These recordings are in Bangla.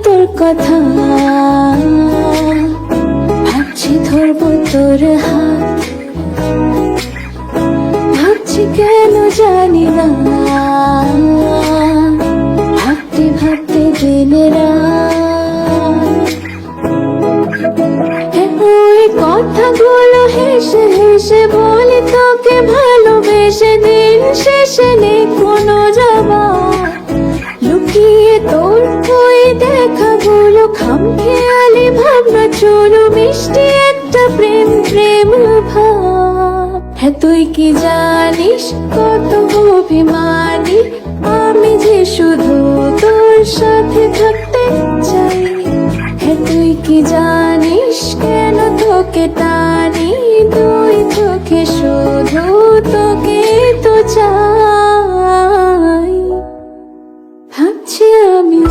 তোর কথা, ভাবছি ধরবো তোর হাত, ভাবছি কেন জানি না, ভাবতে ভাবতে দিনে রাত। ওই কথাগুলো হেসে হেসে বলি তোকে ভালোবেসে, দিন শেষে নেই কোনো জবাব। লুকিয়ে তোর ওই দেখাগুলো খামখেয়ালি ভাবনা, চলো মিষ্টি একটা প্রেম প্রেম ভাব। হ্যাঁ তুই কি জানিস কত অভিমানী আমি যে শুধু তোর সাথে থাকতে চাই। হ্যাঁ তুই কি জানিস কেন তোকে টানি, দুই চোখে শুধু তোকে তো চাই। ভাবছি আমি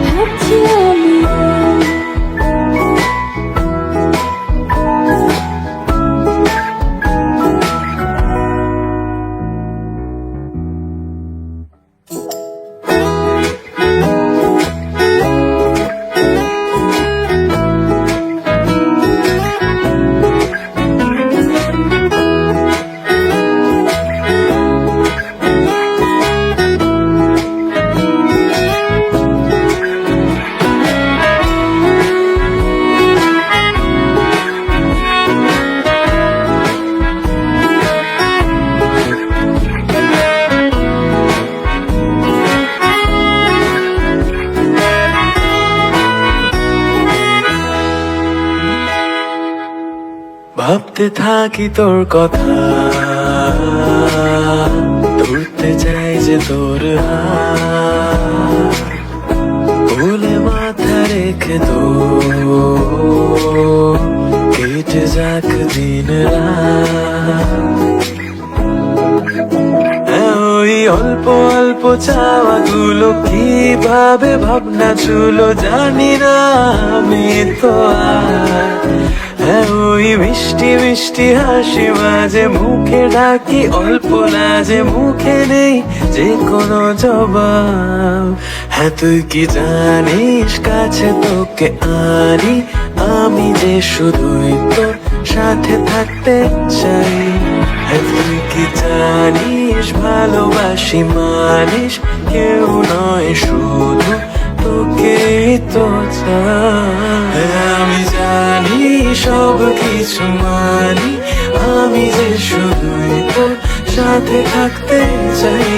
ভাবছি আমি ভাবতে থাকি তোর কথা, ধরতে চাই যে তোর হাত, ভুলে মাথা রেখে তো কেটে যাক দিন রাত। ওই অল্প অল্প চাওয়া গুলো কিভাবে ভাবনা চুলো জানি না আমি তো আর। হ্যাঁ ওই মিষ্টি মিষ্টি হাসি মাঝে মুখে ডাকি, অল্প লাজে মুখে নেই যে কোনো জবাব। হ্যাঁ তুই কি জানিস কাছে তোকে আনি আমি যে শুধুই তোর সাথে থাকতে চাই। হ্যাঁ তুই কি জানিস ভালোবাসি মানিস কেউ নয় শুধু তোকেই তো চাই। আমি জানি সব কিছু মানি আমি যে শুধুই তোর সাথে থাকতে চাই।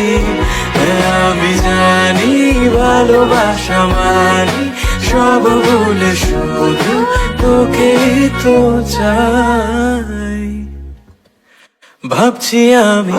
আমি জানি ভালোবাসা মানি সব ভুলে শুধু তোকেই তো চাই। ভাবছি আমি